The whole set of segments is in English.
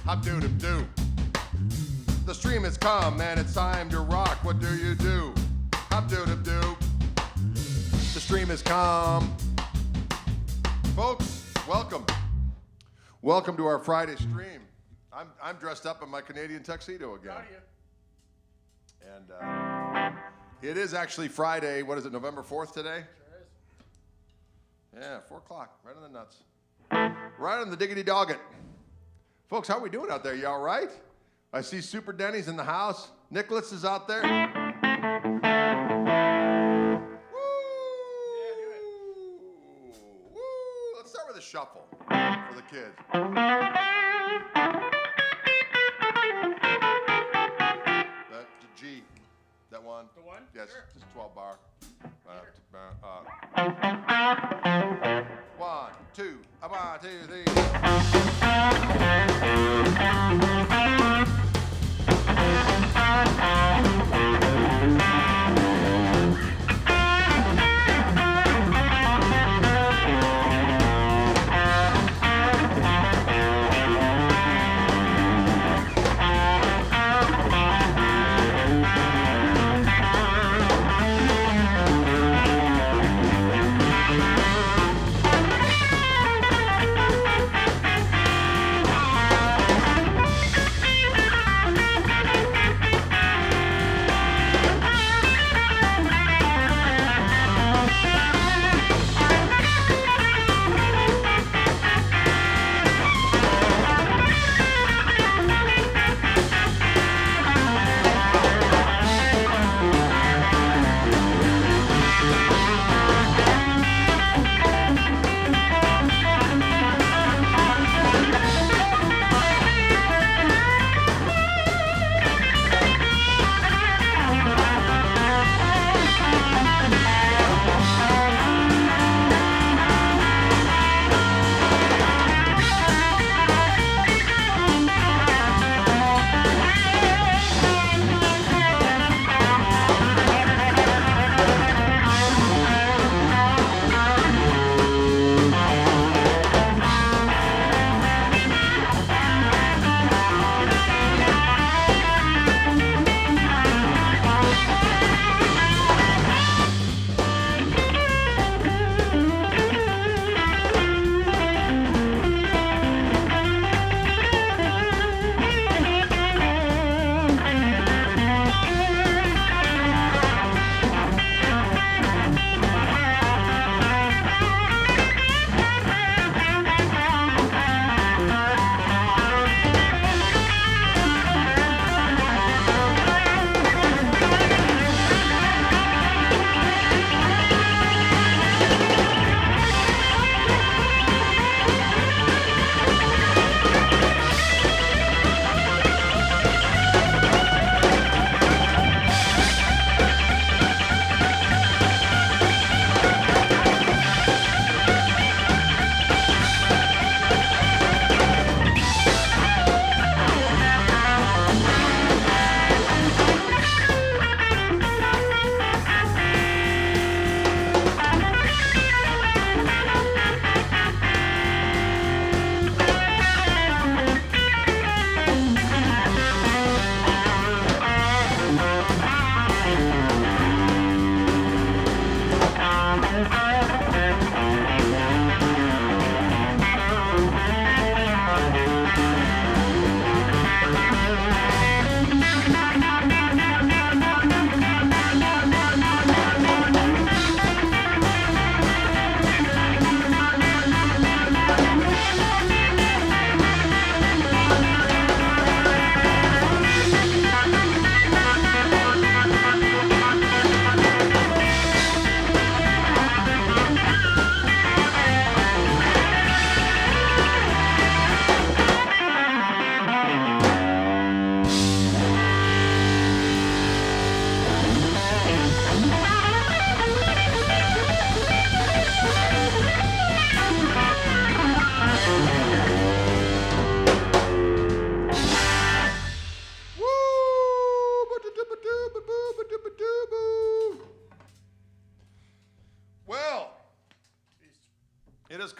Hop doo doo doo. The stream has come and it's time to rock. What do you do? Hop doo doo doo. The stream has come. Folks, welcome. Welcome to our Friday stream. I'm dressed up in my Canadian tuxedo again. Proud of you. And it is actually Friday. What is it, November 4th today? Sure is. Yeah, 4 o'clock, right on the nuts. Right on the diggity doggett. Folks, how are we doing out there? You all right? I see Super Denny's in the house. Nicholas is out there. Woo! Yeah, do it. Woo! Let's start with a shuffle for the kids. That G. That one? The one? Yes, Sure. just 12 bar. Sure. 1, 2, 1, 2, 3.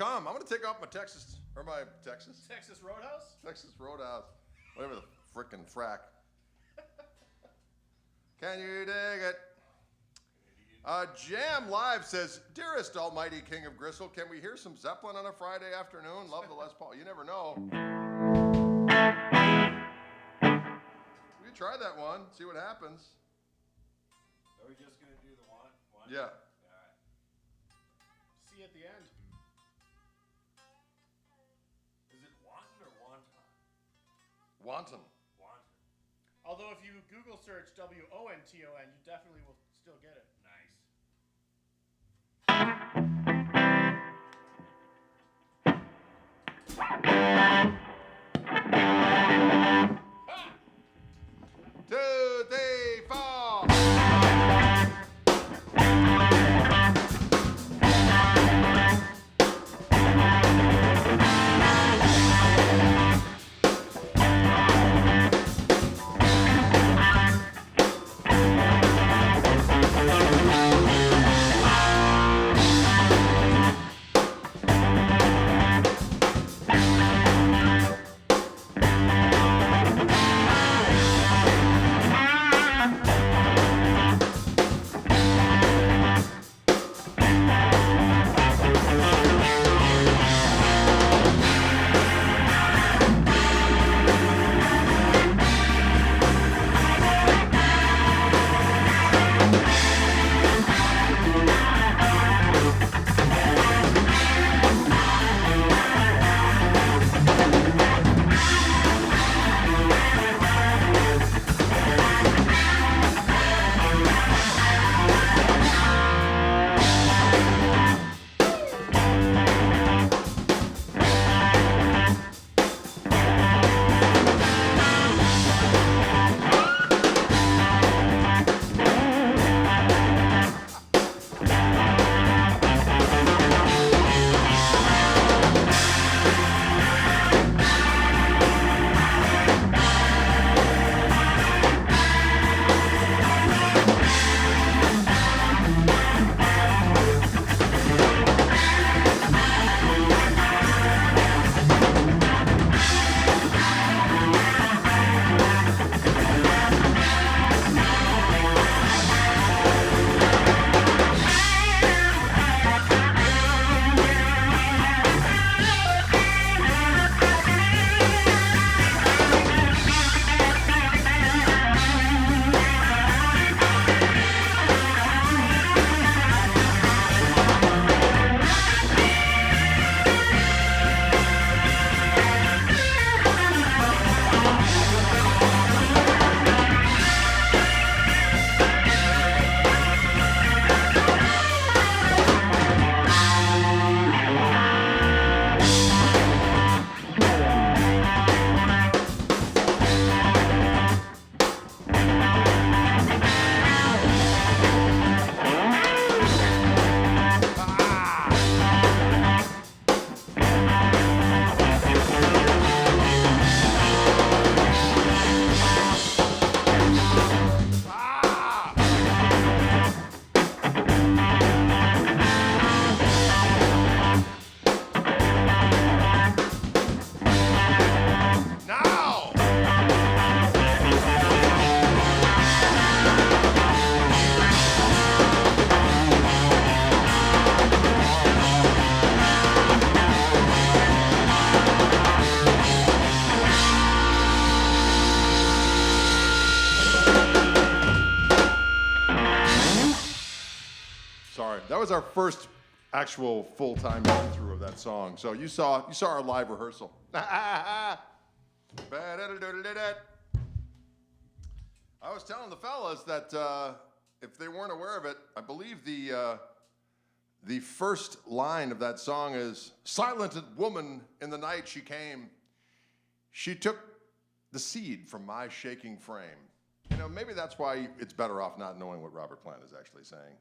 come. I'm going to take off my Texas Roadhouse? Texas Roadhouse. Whatever the frickin' frack. Can you dig it? Jam Live says, Dearest Almighty King of Gristle, can we hear some Zeppelin on a Friday afternoon? Love the Les Paul. You never know. We try that one, see what happens. Are we just going to do the one? Yeah. All right. See you at the end. Is it wanton or wonton? Wanton. Wanton. Although if you Google search WONTON, you definitely will still get it. Two, three, four. That was our first actual full-time through of that song. So you saw our live rehearsal. I was telling the fellas that if they weren't aware of it, I believe the first line of that song is, "Silent woman in the night she came. She took the seed from my shaking frame." You know, maybe that's why it's better off not knowing what Robert Plant is actually saying.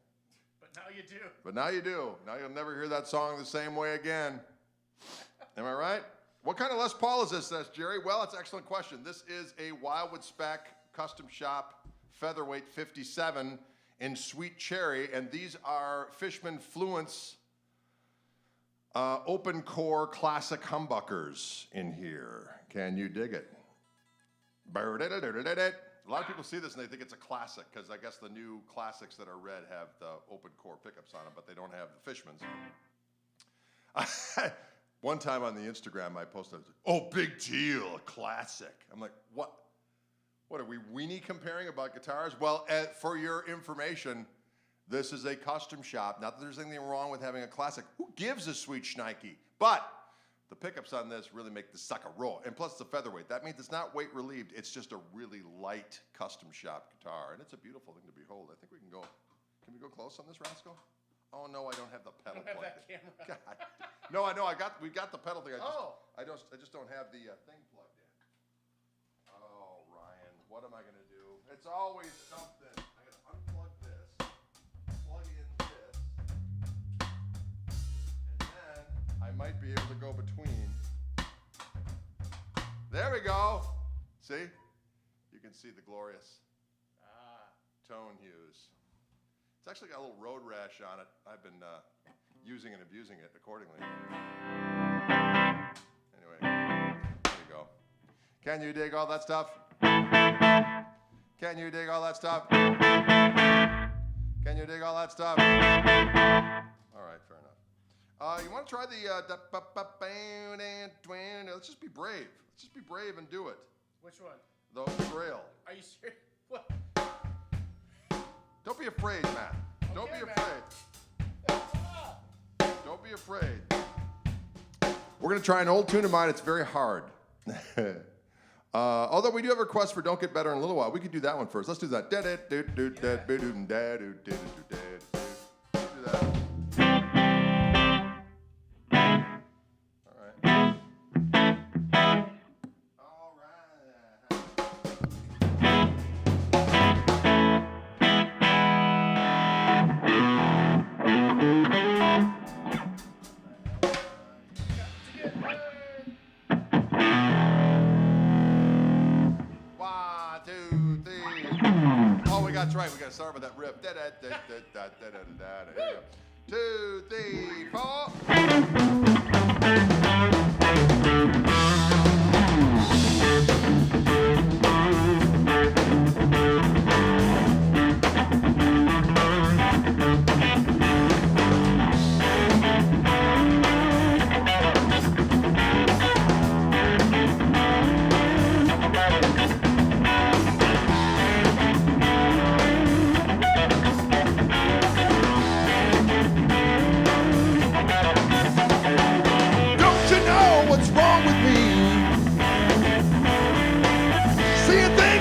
But now you do. But now you do. Now you'll never hear that song the same way again. Am I right? What kind of Les Paul is this, says Jerry? Well, it's an excellent question. This is a Wildwood Spec Custom Shop Featherweight 57 in Sweet Cherry, and these are Fishman Fluence Open core classic humbuckers in here. Can you dig it? A lot of people see this and they think it's a classic because I guess the new classics that are red have the open core pickups on them, but they don't have the Fishmans. One time on the Instagram, I posted, "Oh, big deal, a classic." I'm like, what? What are we weenie comparing about guitars? Well, for your information, this is a custom shop. Not that there's anything wrong with having a classic. Who gives a sweet shnikey? But the pickups on this really make the sucker roll. And plus it's a featherweight. That means it's not weight relieved. It's just a really light custom shop guitar. And it's a beautiful thing to behold. I think we can go close on this rascal? Oh no, I don't have the pedal Don't have plugged that in. camera. God. No, I know, we got the pedal thing. I just don't have the thing plugged in. Oh, Ryan, what am I gonna do? It's always something. I gotta unplug this, plug in this, and then I might be able to go between. There we go. See? You can see the glorious tone hues. It's actually got a little road rash on it. I've been using and abusing it accordingly. Anyway, there you go. Can you dig all that stuff? Can you dig all that stuff? Can you dig all that stuff? All right, fair enough. You want to try the let's just be brave. Let's just be brave and do it. Which one? The Grail. Are you serious? What? Don't be afraid, Matt. Don't be Okay, afraid. Matt. Don't be afraid. We're going to try an old tune of mine. It's very hard. Although we do have a request for Don't Get Better in a little while. We could do that one first. Let's do that. Do that. All right. All right. One, two, three. Oh, that's right. We got to start with that riff. Here we go. 2, 3, 4.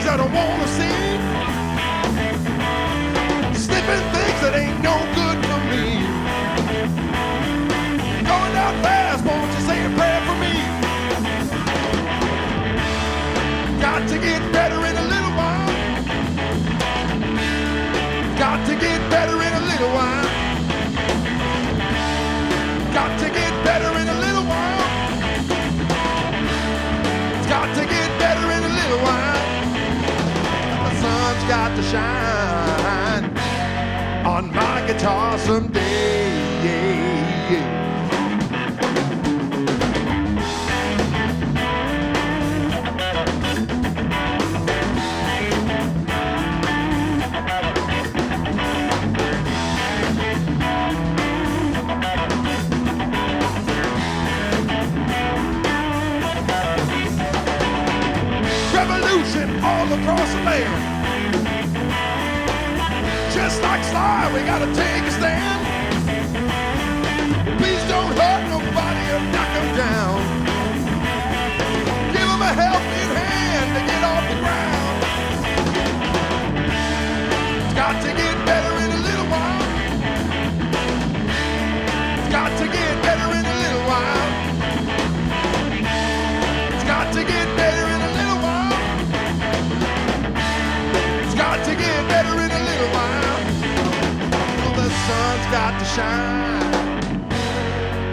I don't wanna see, sniffing things that ain't no good for me. Going out fast, won't you say a prayer for me? Got to get better in a little while. Got to get better in a little while. Got to get better in a little while. Got to get better in a little while. The sun's got to shine on my guitar someday. Revolution all across the land. Just like Sly, we gotta take a stand. Please don't hurt nobody or knock them down. Give them a helping hand to get off the ground. It's got to get better in a little while. It's got to get better in a little while. It's got to get better in a little while. It's got to get better in a little while. Well, the sun's got to shine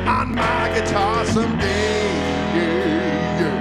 on my guitar someday. Yeah, yeah.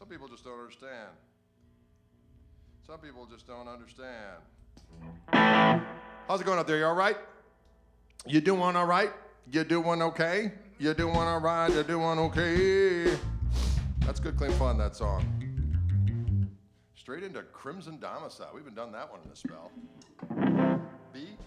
Some people just don't understand. Some people just don't understand. How's it going out there? You all right? You doing all right? You doing okay? You doing all right? You doing okay? That's good, clean fun, that song. Straight into Crimson Domicile. We haven't done that one in a spell. B.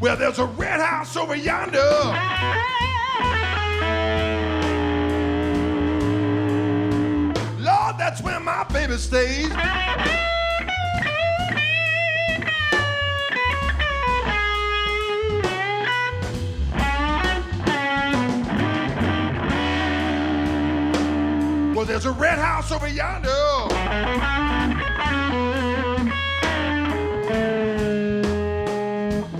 Well, there's a red house over yonder. Lord, that's where my baby stays. Well, there's a red house over yonder.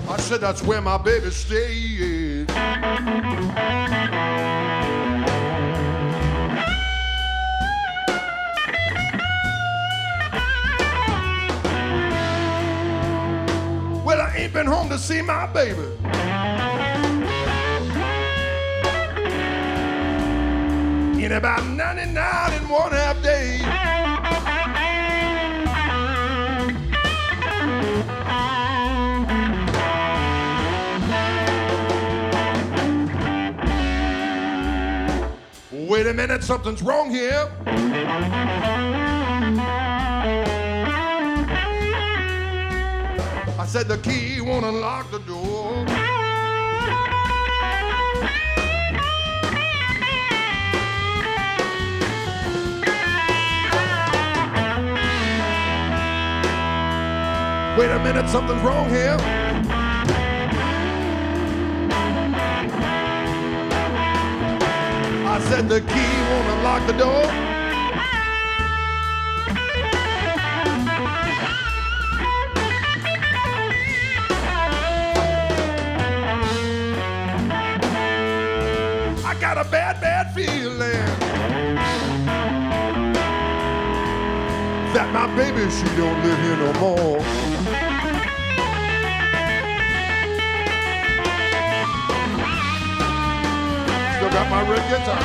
I said that's where my baby stays. Well, I ain't been home to see my baby. In about 99 and 1/2 days. Wait a minute, something's wrong here. I said the key won't unlock the door. Wait a minute, something's wrong here. I said the key won't unlock the door. I got a bad, bad feeling that my baby, she don't live here no more. Still got my red guitar.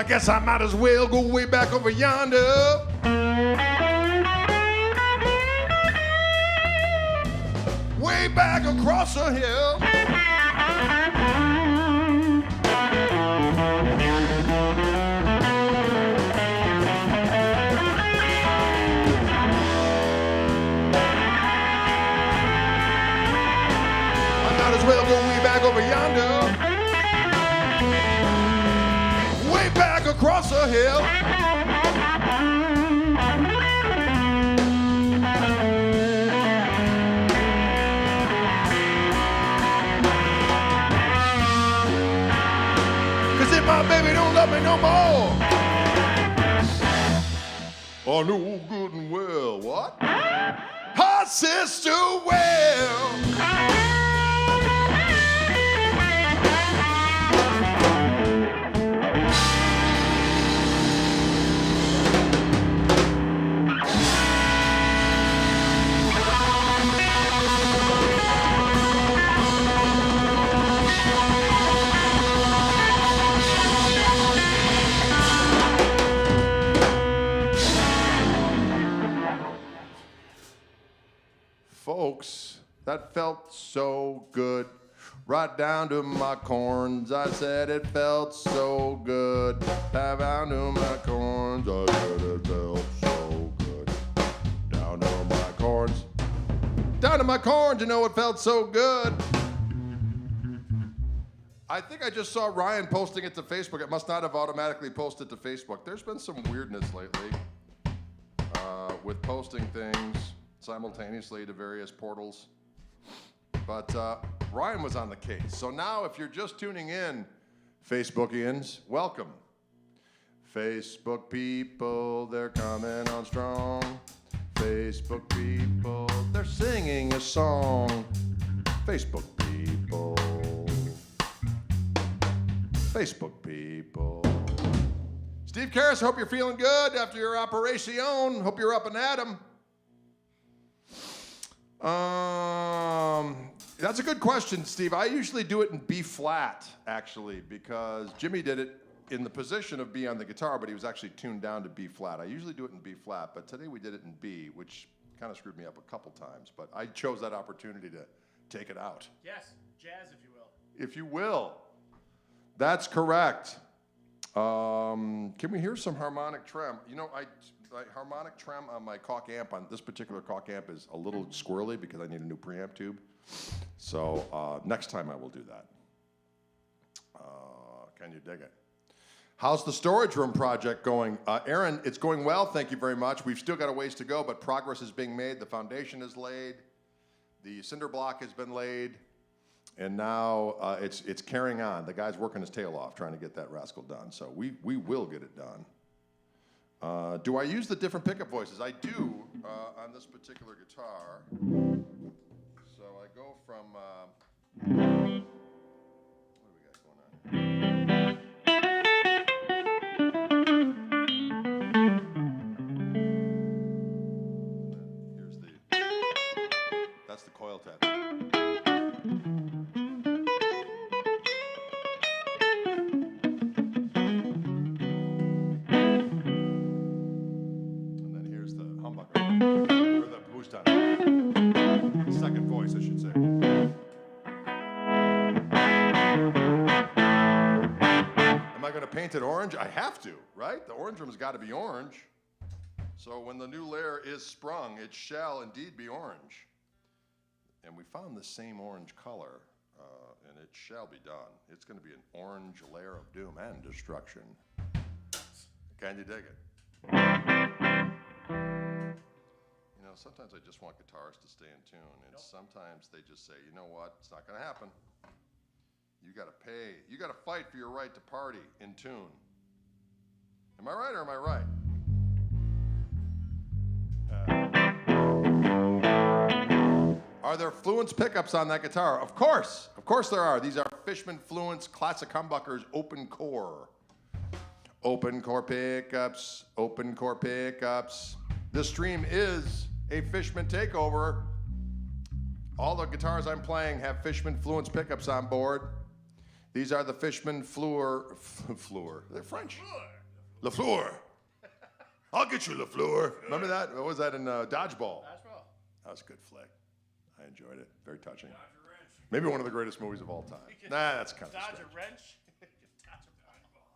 I guess I might as well go way back over yonder. Way back across the hill. I might as well go way back over yonder. Way back across the hill. My baby don't love me no more. I know good and well. What? Her sister well. Folks, that felt so good. Right down to my corns, I said it felt so good. Right down to my corns, I said it felt so good. Down to my corns. Down to my corns, you know it felt so good. I think I just saw Ryan posting it to Facebook. It must not have automatically posted to Facebook. There's been some weirdness lately with posting things simultaneously to various portals. But Ryan was on the case. So now if you're just tuning in, Facebookians, welcome. Facebook people, they're coming on strong. Facebook people, they're singing a song. Facebook people. Facebook people. Steve Karras, hope you're feeling good after your operation. Hope you're up and at 'em. That's a good question, Steve. I usually do it in B flat, actually, because Jimmy did it in the position of B on the guitar, but he was actually tuned down to B flat. I usually do it in B flat, but today we did it in B, which kind of screwed me up a couple times, but I chose that opportunity to take it out. Yes, jazz, if you will. If you will. That's correct. Can we hear some harmonic trem? You know, harmonic trem on my Koch amp, on this particular Koch amp, is a little squirrely because I need a new preamp tube. So next time I will do that. Can you dig it? How's the storage room project going? Aaron, it's going well, thank you very much. We've still got a ways to go, but progress is being made. The foundation is laid. The cinder block has been laid. And now it's carrying on. The guy's working his tail off trying to get that rascal done. So we will get it done. Do I use the different pickup voices? I do on this particular guitar. So I go from, what do we got going on here? That's the coil tap. Second voice, I should say. Am I going to paint it orange? I have to, right? The orange room's got to be orange. So when the new layer is sprung, it shall indeed be orange. And we found the same orange color, and it shall be done. It's going to be an orange layer of doom and destruction. Can you dig it? You know, sometimes I just want guitars to stay in tune, and sometimes they just say, you know what, it's not going to happen. You got to pay. You got to fight for your right to party in tune. Am I right or am I right? Are there Fluence pickups on that guitar? Of course there are. These are Fishman Fluence classic humbuckers, open core. Open core pickups, open core pickups. This stream is a Fishman takeover. All the guitars I'm playing have Fishman Fluence pickups on board. These are the Fishman Fleur. They're French. LaFleur. I'll get you, LaFleur. Remember that? What was that in Dodgeball? Dodgeball. That was a good flick. I enjoyed it. Very touching. Maybe one of the greatest movies of all time. Nah, that's kind of Dodge strange. a wrench. Dodge a ball.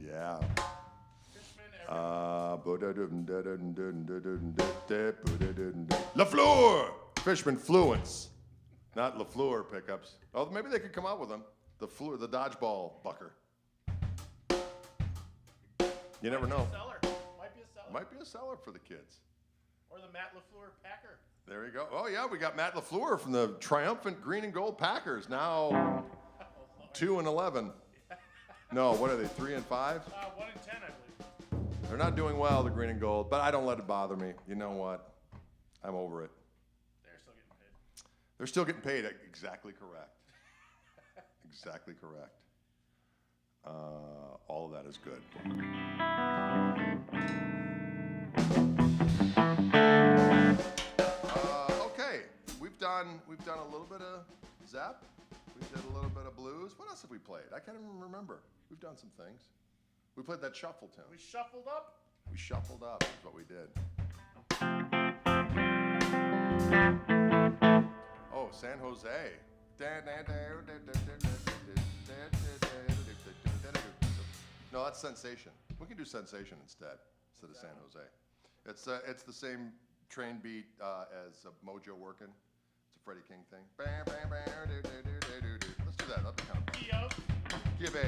Yeah. Fishman, LaFleur! Fishman Fluence. Not LaFleur pickups. Oh, maybe they could come out with them. The dodgeball bucker. You never know. Seller. Might be a seller. Might be a seller for the kids. Or the Matt LaFleur Packer. There you go. Oh, yeah, we got Matt LaFleur from the triumphant green and gold Packers. Now 2-11. No, what are they, 3-5? 1-10, I believe. They're not doing well, the green and gold, but I don't let it bother me. You know what? I'm over it. They're still getting paid. They're still getting paid. Exactly correct. Exactly correct. All of that is good. Okay, we've done a little bit of Zepp. We did a little bit of blues. What else have we played? I can't even remember. We've done some things. We played that shuffle tune. We shuffled up. We shuffled up is what we did. Oh, San Jose. No, that's Sensation. We can do Sensation instead of San Jose. It's the same train beat as Mojo Workin'. It's a Freddie King thing. Let's do that. That'll be kind of fun. Eos. Give A.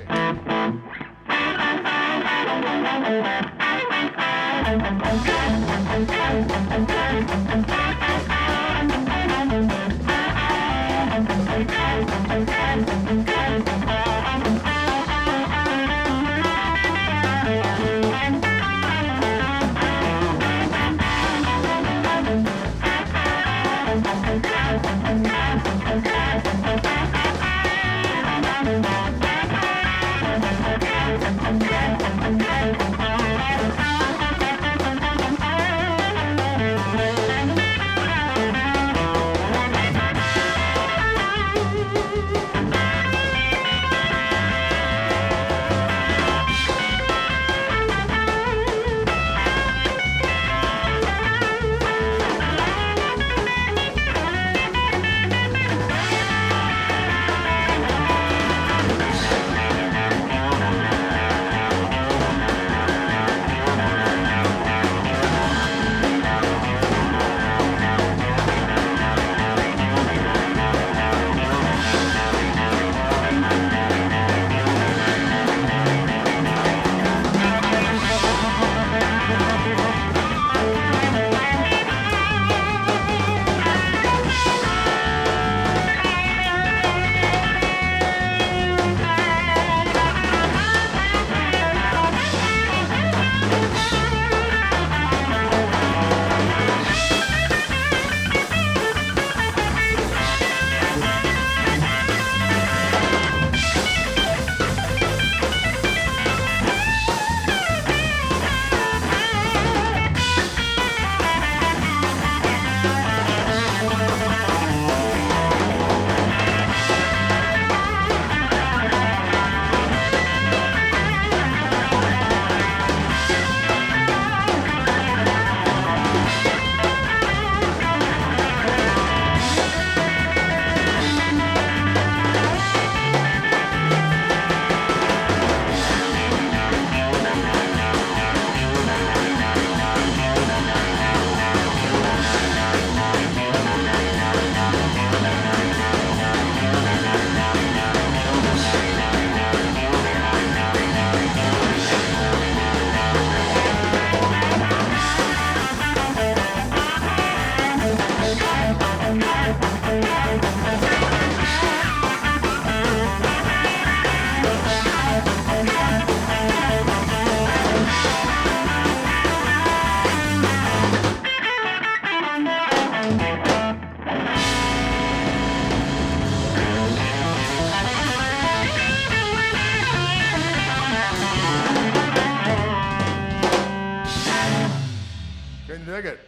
Can you dig it?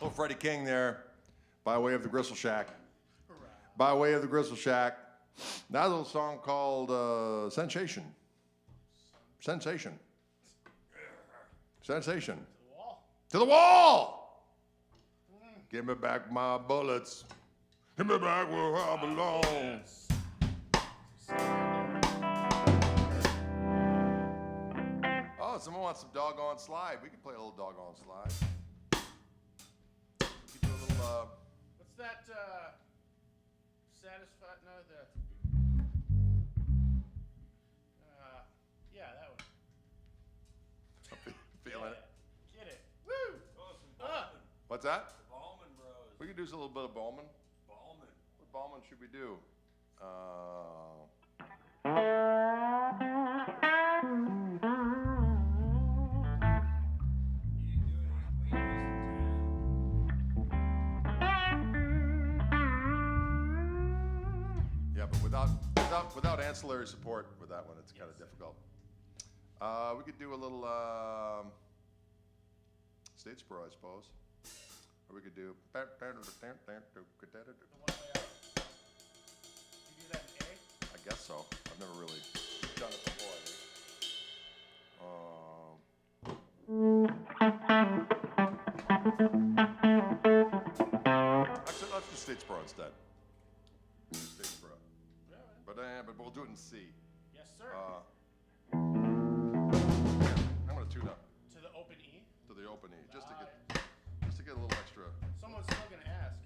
Little Freddie King there, by way of the Gristle Shack. By way of the Gristle Shack. Now a little song called Sensation. Sensation. Sensation. To the wall! Give me back my bullets. Give me back where I belong. Oh, someone wants some doggone slide. We can play a little doggone slide. We can do a little, what's that, satisfied, no, yeah, that one. Feeling it. Get it. Woo! What's that? The Ballman Bros. We can do a little bit of Ballman. Ballman. What Ballman should we do? You do it we Yeah, but without ancillary support with that one, it's kind of difficult. We could do a little Statesboro, I suppose. Or we could do. The one way out. You do that in A? I guess so. I've never really done it before. Actually, let's do Statesboro instead. Statesboro. But we'll do it in C. Yes, sir. I'm gonna tune up To the open E? to the open E just to get a little extra. Someone's still gonna ask.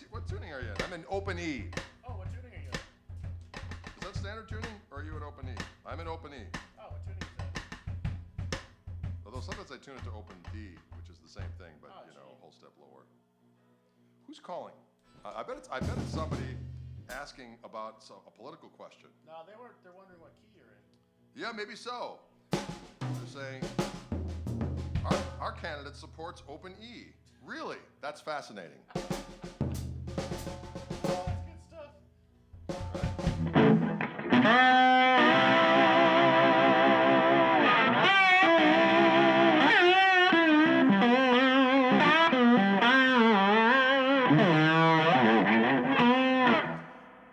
What tuning are you in? I'm in open E. Oh, what tuning are you in? Is that standard tuning or are you in open E? I'm in open E. Oh, what tuning is that? Although sometimes I tune it to open D, which is the same thing, but Oh, a gee. whole step lower. Who's calling? I bet it's somebody asking about a political question. No, they're wondering what key you're in. Yeah, maybe so. They're saying our candidate supports open E. Really? That's fascinating. That's good stuff.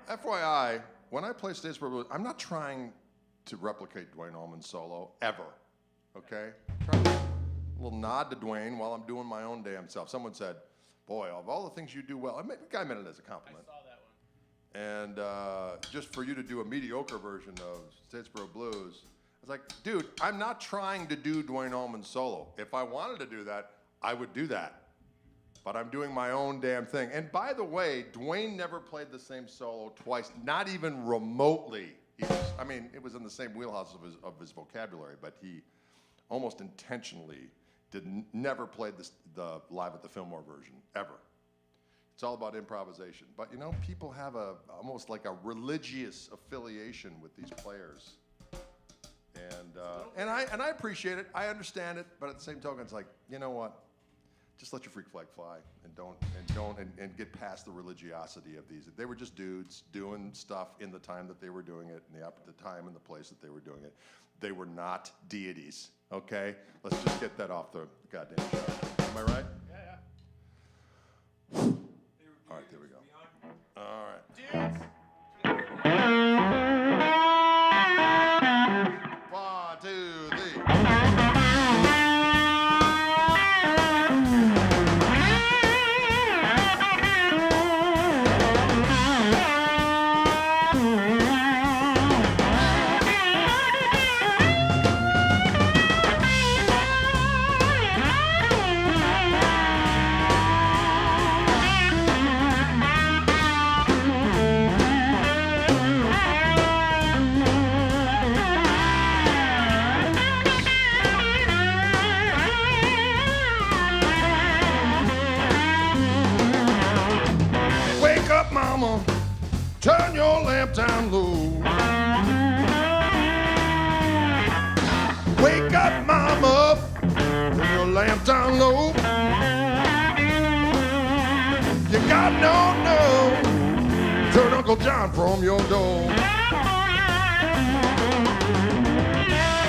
FYI, when I play Statesboro Blues, I'm not trying to replicate Dwayne Allman's solo, ever. Okay? Trying to, a little nod to Dwayne while I'm doing my own damn self. Someone said, boy, of all the things you do well, the guy meant it as a I compliment. saw that one. And just for you to do a mediocre version of Statesboro Blues, I was like, dude, I'm not trying to do Dwayne Allman's solo. If I wanted to do that, I would do that. But I'm doing my own damn thing. And by the way, Dwayne never played the same solo twice, not even remotely. It was in the same wheelhouse of his vocabulary, but he almost intentionally never played the Live at the Fillmore version, ever. It's all about improvisation. But people have almost like a religious affiliation with these players. And I appreciate it. I understand it. But at the same token, it's like, you know what? Just let your freak flag fly and get past the religiosity of these. They were just dudes doing stuff in the time that they were doing it, in the time and the place that they were doing it. They were not deities. Okay? Let's just get that off the goddamn show. Am I right? Yeah. All right, there we go. All right. Dudes! 1, 2, 3. Wake up, mama, turn your lamp down low. Wake up, mama, turn your lamp down low. You got no, turn Uncle John from your door.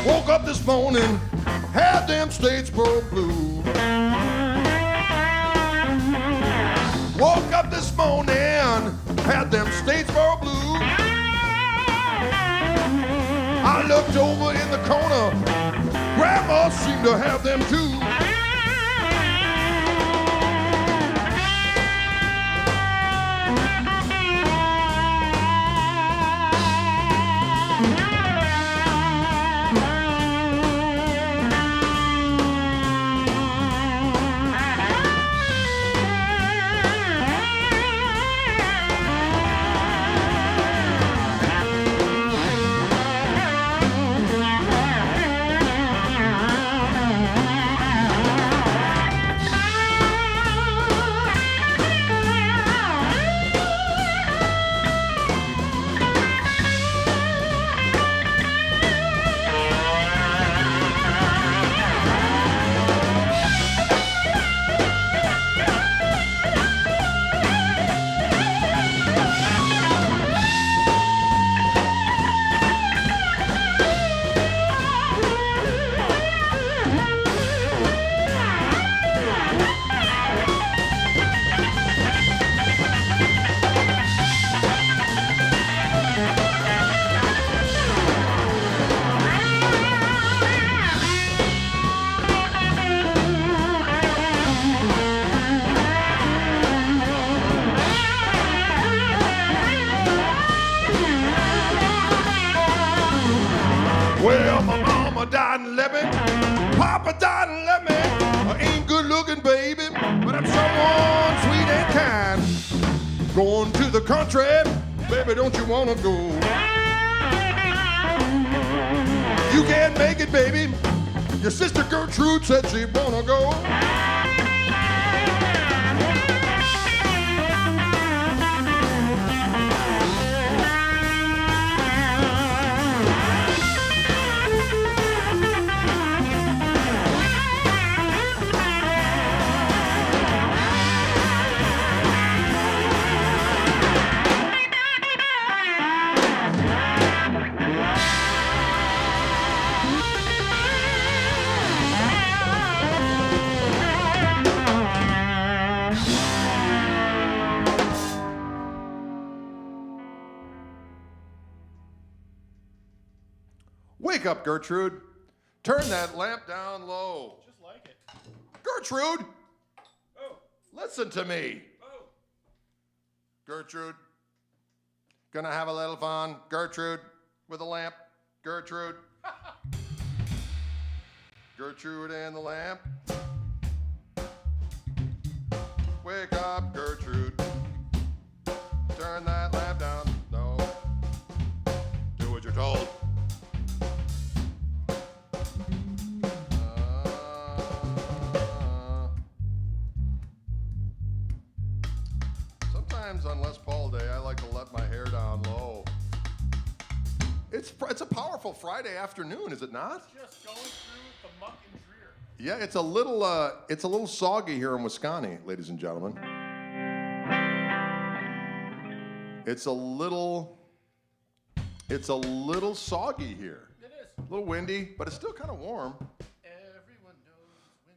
Woke Woke up this morning, had them Statesboro blues. Woke up this morning, had them Statesboro blues. I looked over in the corner, Grandma seemed to have them too. Well, my mama died and left me. Papa died and left me. I ain't good looking, baby, but I'm someone sweet and kind. Going to the country, baby, don't you wanna go? You can't make it, baby. Your sister Gertrude said she wanna go. Wake up, Gertrude. Turn that lamp down low. Just like it. Gertrude, Oh, listen to me. oh. Gertrude, gonna have a little fun. Gertrude, with a lamp. Gertrude. Gertrude and the lamp. Wake up, Gertrude. Turn that lamp down. No. Do what you're told. Sometimes on Les Paul Day, I like to let my hair down low. It's a powerful Friday afternoon, is it not? Just going through the muck and drear. Yeah, it's a little soggy here in Wisconsin, ladies and gentlemen. It's a little soggy here. It is. A little windy, but it's still kind of warm. Everyone knows when.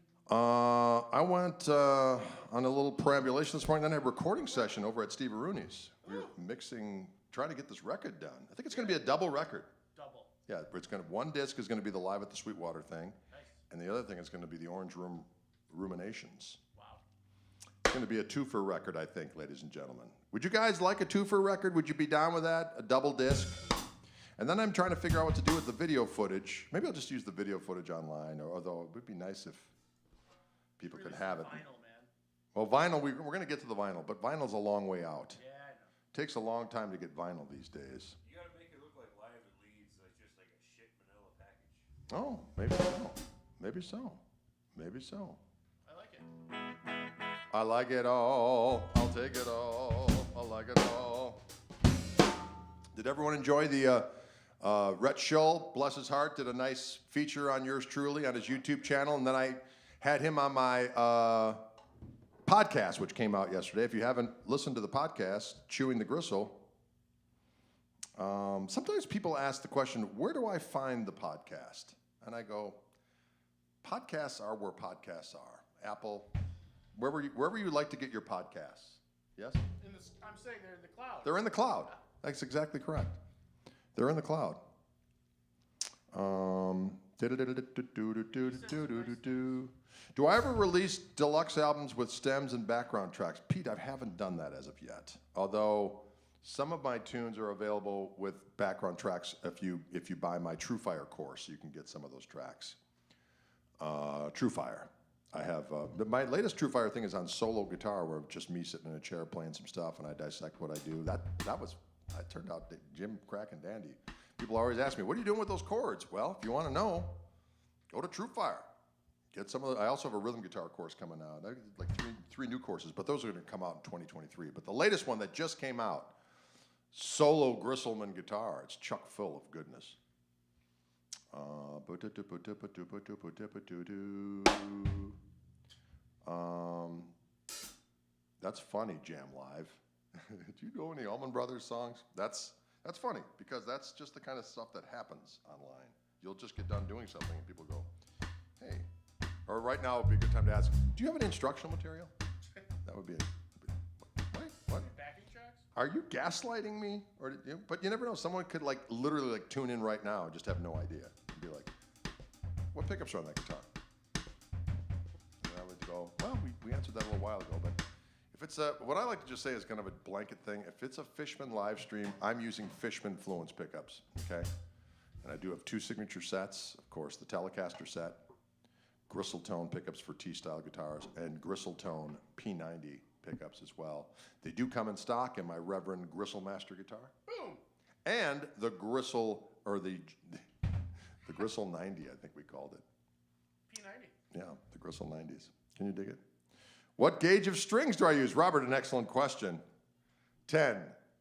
I went on a little perambulation this morning, then I had a recording session over at Steve Rooney's. We were trying to get this record done. I think it's going to be a double record. Double. Yeah, one disc is going to be the Live at the Sweetwater thing, Nice. and the other thing is going to be the Orange Room Ruminations. Wow. It's going to be a twofer record, I think, ladies and gentlemen. Would you guys like a twofer record? Would you be down with that? A double disc? And then I'm trying to figure out what to do with the video footage. Maybe I'll just use the video footage online, although it would be nice if people could have it. Vinyl, man. Well, vinyl, we're going to get to the vinyl, but vinyl's a long way out. Yeah, I know. Takes a long time to get vinyl these days. You gotta make it look like Live at Leeds, like just like a shit vanilla package. Oh, maybe so. Maybe so. Maybe so. I like it. I like it all. I'll take it all. I like it all. Did everyone enjoy the Rhett Shull, bless his heart, did a nice feature on yours truly on his YouTube channel, and then I had him on my podcast, which came out yesterday. If you haven't listened to the podcast, Chewing the Gristle, sometimes people ask the question, where do I find the podcast? And I go, podcasts are where podcasts are. Apple, wherever you like to get your podcasts. Yes? I'm saying they're in the cloud. They're in the cloud. That's exactly correct. They're in the cloud. Do I ever release deluxe albums with stems and background tracks? Pete, I haven't done that as of yet. Although some of my tunes are available with background tracks if you buy my TrueFire course, you can get some of those tracks. TrueFire. I have my latest TrueFire thing is on solo guitar, where just me sitting in a chair playing some stuff, and I dissect what I do. That turned out Jim Crack and dandy. People always ask me, "What are you doing with those chords?" Well, if you want to know, go to TrueFire. Get some of the, I also have a rhythm guitar course coming out. I did like three new courses, but those are going to come out in 2023. But the latest one that just came out, solo Gristleman guitar. It's chock full of goodness. That's funny, Jam Live. Do you know any Allman Brothers songs? That's funny, because that's just the kind of stuff that happens online. You'll just get done doing something and people go, hey. Or right now would be a good time to ask, do you have any instructional material? That would be what? Backing tracks? Are you gaslighting me? But you never know. Someone could literally tune in right now and just have no idea. And be like, what pickups are on that guitar? And I would go, well, we answered that a little while ago, but if it's what I like to just say is kind of a blanket thing. If it's a Fishman live stream, I'm using Fishman Fluence pickups, okay? And I do have 2 signature sets, of course, the Telecaster set, Gristletone pickups for T-style guitars, and Gristletone P90 pickups as well. They do come in stock in my Reverend Gristle Master guitar. Boom! And the Gristle, or the Gristle 90, I think we called it. P90. Yeah, the Gristle 90s. Can you dig it? What gauge of strings do I use? Robert, an excellent question. 10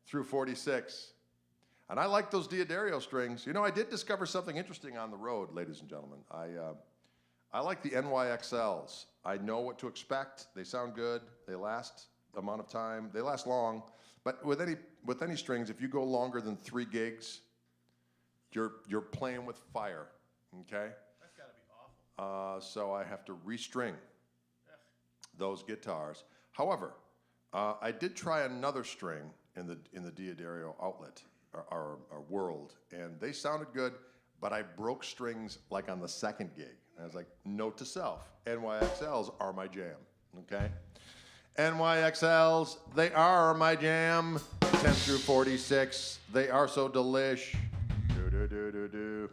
through 46. And I like those Diodario strings. You know, I did discover something interesting on the road, ladies and gentlemen. I like the NYXLs. I know what to expect. They sound good. They last amount of time. They last long. But with any strings, if you go longer than 3 gigs, you're playing with fire. Okay? That's got to be awful. So I have to restring those guitars. However, I did try another string in the Diodario outlet or world, and they sounded good, but I broke strings like on the 2nd gig. And I was like, note to self, NYXLs are my jam, okay? NYXLs, they are my jam. 10 through 46, they are so delish. Do.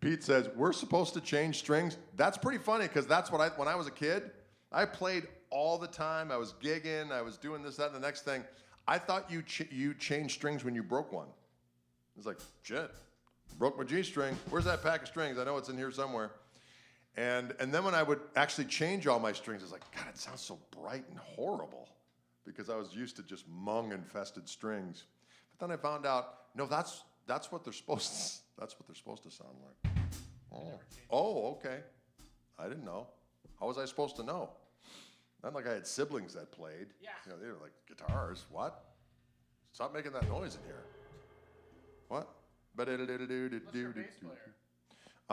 Pete says, we're supposed to change strings. That's pretty funny, because that's what when I was a kid, I played all the time. I was gigging, I was doing this, that, and the next thing. I thought you changed strings when you broke one. It's like, shit, broke my G string. Where's that pack of strings? I know it's in here somewhere. And then when I would actually change all my strings, I was like, God, it sounds so bright and horrible, because I was used to just mung-infested strings. But then I found out, no, that's what they're supposed to sound like. Oh, okay. I didn't know. How was I supposed to know? Not like I had siblings that played. Yeah. You know, they were like, guitars, what? Stop making that noise in here. What? What's your bass player?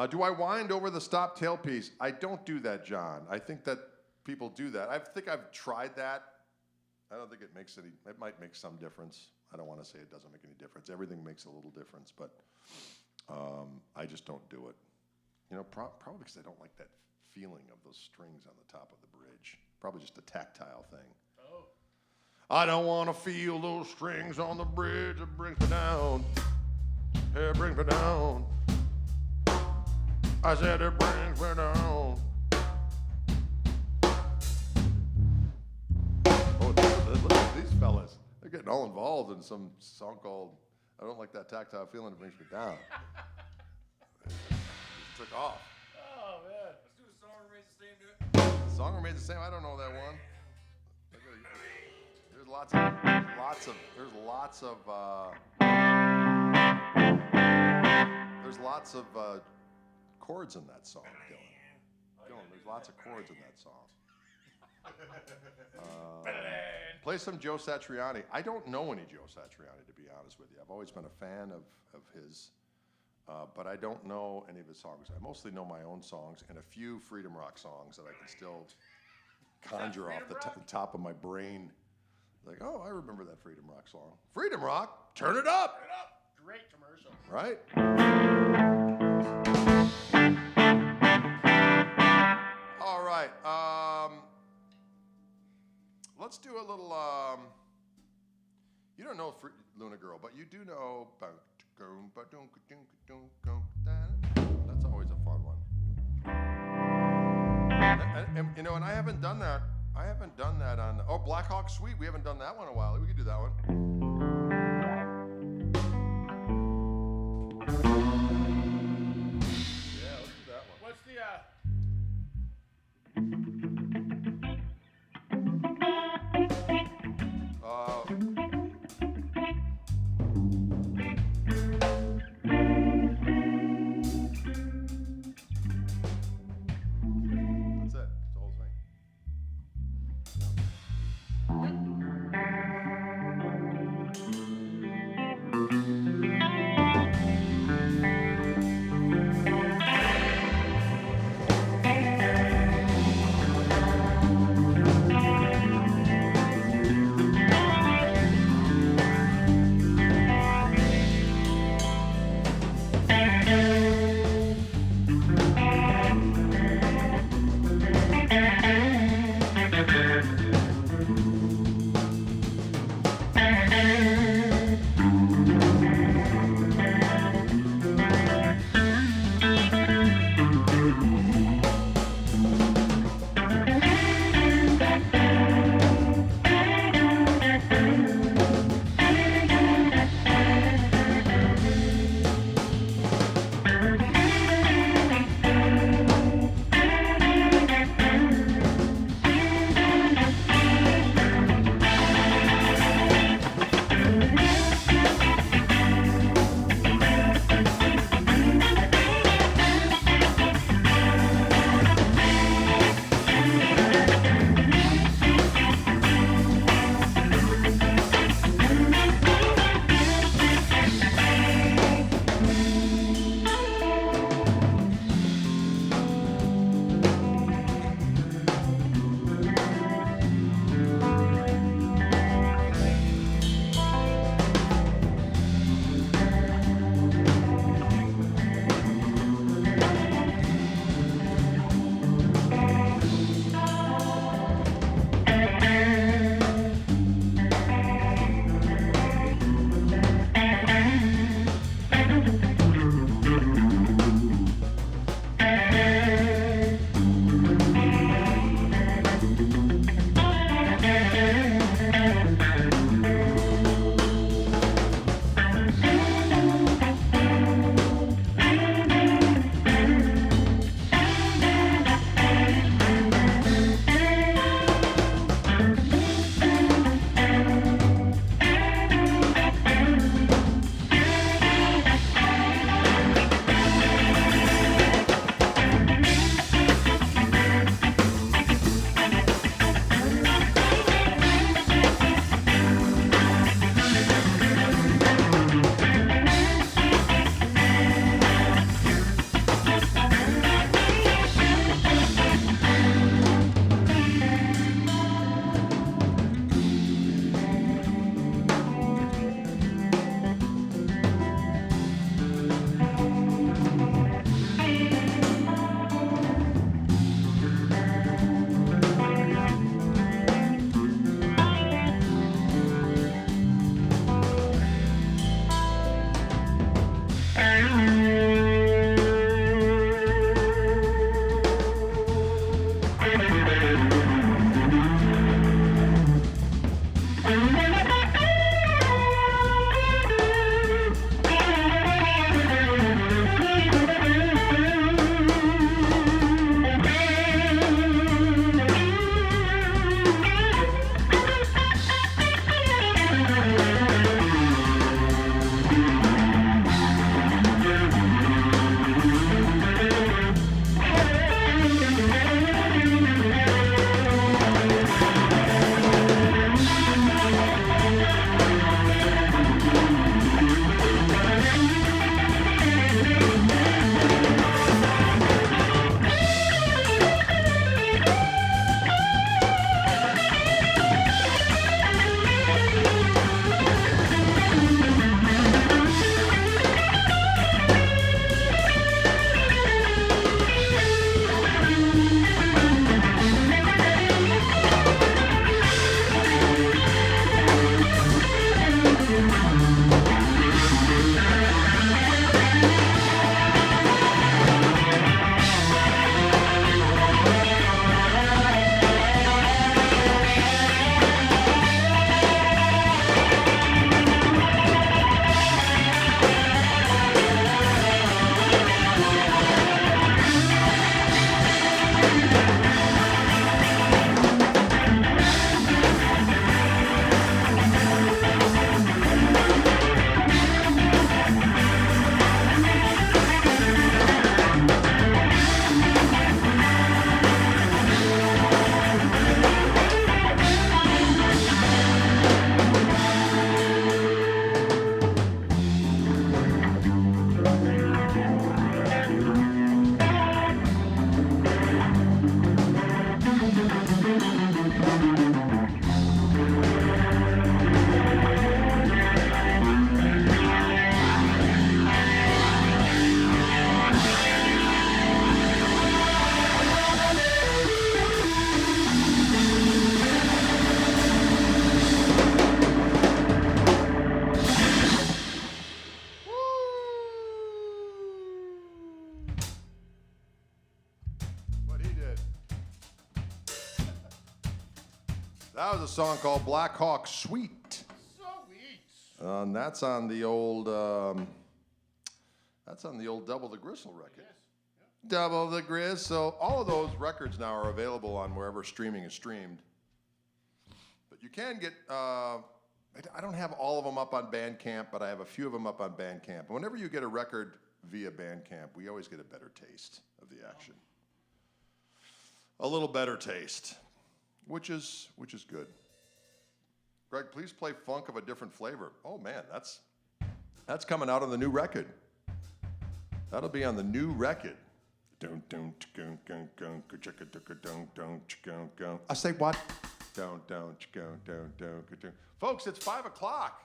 Do I wind over the stop tailpiece? I don't do that, John. I think that people do that. I think I've tried that. I don't think it makes any, it might make some difference. I don't want to say it doesn't make any difference. Everything makes a little difference, but I just don't do it. You know, probably because I don't like that feeling of those strings on the top of the bridge. Probably just a tactile thing. Oh. I don't want to feel those strings on the bridge. It brings me down. It brings me down. I said it brings me down. Oh, look at these fellas. They're getting all involved in some song called I Don't Like That Tactile Feeling. It Brings Me Down. It took off. Oh, man. Let's do a song remains the same, dude. The song remains the same. I don't know that one. There's lots of chords in that song, Dylan. There's lots of chords in that song. Play some Joe Satriani. I don't know any Joe Satriani, to be honest with you. I've always been a fan of his. but I don't know any of his songs. I mostly know my own songs and a few Freedom Rock songs that I can still conjure off the top of my brain. Like, oh, I remember that Freedom Rock song. Freedom Rock, turn it up! Turn it up! Great commercial. Right? All right. Let's do a little. You don't know Luna Girl, but you do know. That's always a fun one. And you know, and I haven't done that. I haven't done that on. Oh, Black Hawk Suite. We haven't done that one in a while. We could do that one. Yeah, let's do that one. What's the That's it. It's the whole thing. That was a song called Black Hawk Sweet. Sweet. And that's on the old Double the Gristle record. Yes. Yep. Double the Gristle. All of those records now are available on wherever streaming is streamed. But you can get, I don't have all of them up on Bandcamp, but I have a few of them up on Bandcamp. And whenever you get a record via Bandcamp, we always get a better taste of the action. A little better taste, which is good. Greg, please play Funk of a Different Flavor. Oh man, that's coming out on the new record. That'll be on the new record. I say what? Folks, it's 5 o'clock.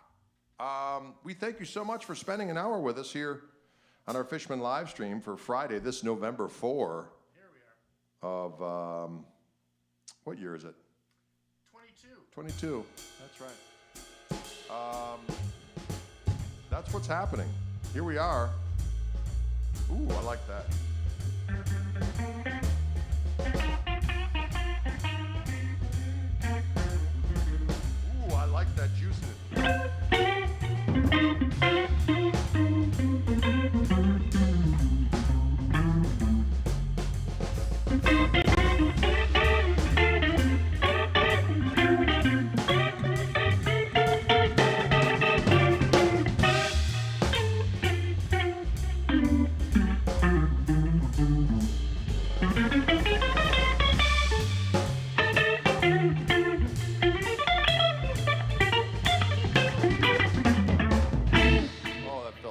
We thank you so much for spending an hour with us here on our Fishman live stream for Friday, this November 4 Here we are. of, what year is it? 22. That's right. That's what's happening. Here we are. Ooh, I like that. Ooh, I like that juice in it.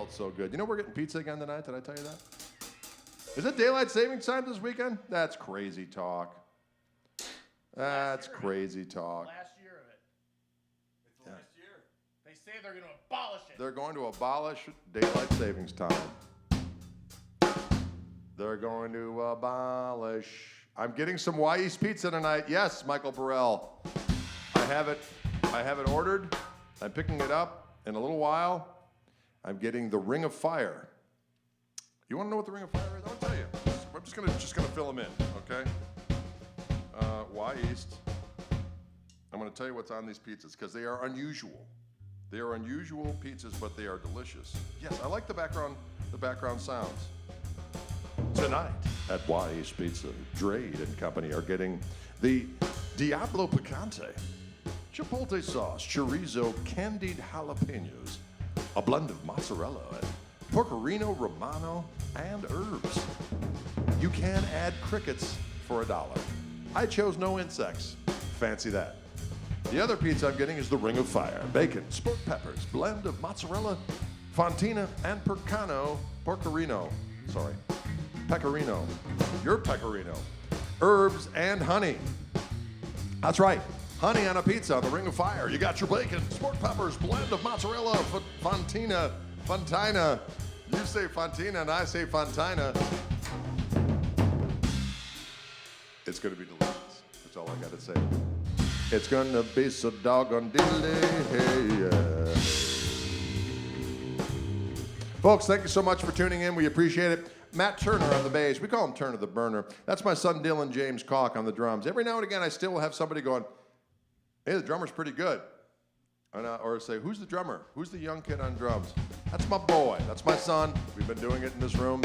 So good. You know we're getting pizza again tonight? Did I tell you that? Is it daylight savings time this weekend? That's crazy talk. That's crazy talk. Last year of it. It's the last year. They say they're going to abolish it. They're going to abolish daylight savings time. They're going to abolish. I'm getting some Y-East pizza tonight. Yes, Michael Burrell. I have it ordered. I'm picking it up in a little while. I'm getting the Ring of Fire. You want to know what the Ring of Fire is? I'll tell you. I'm just gonna fill them in, okay? Y-East. I'm gonna tell you what's on these pizzas because they are unusual. They are unusual pizzas, but they are delicious. Yes, I like the background sounds. Tonight at Y-East Pizza, Drade and Company are getting the Diablo Picante, chipotle sauce, chorizo, candied jalapenos, a blend of mozzarella and pecorino romano and herbs. You can add crickets for $1. I chose no insects. Fancy that. The other pizza I'm getting is the Ring of Fire. Bacon, smoked peppers, blend of mozzarella, fontina, and pecorino. Your pecorino. Herbs and honey. That's right. Honey on a pizza on the Ring of Fire. You got your bacon, smoked peppers, blend of mozzarella, fontina. You say fontina and I say fontina. It's going to be delicious. That's all I got to say. It's going to be so doggone delicious. Folks, thank you so much for tuning in. We appreciate it. Matt Turner on the bass. We call him Turner the Burner. That's my son Dylan James Koch on the drums. Every now and again, I still will have somebody going, hey, the drummer's pretty good. And, or say, who's the drummer? Who's the young kid on drums? That's my boy. That's my son. We've been doing it in this room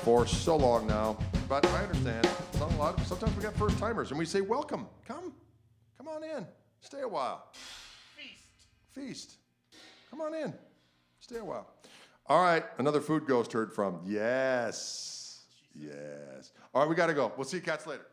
for so long now. But I understand. Sometimes we got first timers, and we say, welcome. Come on in. Stay a while. Feast. Come on in. Stay a while. All right, another food ghost heard from. Yes. All right, we got to go. We'll see you cats later.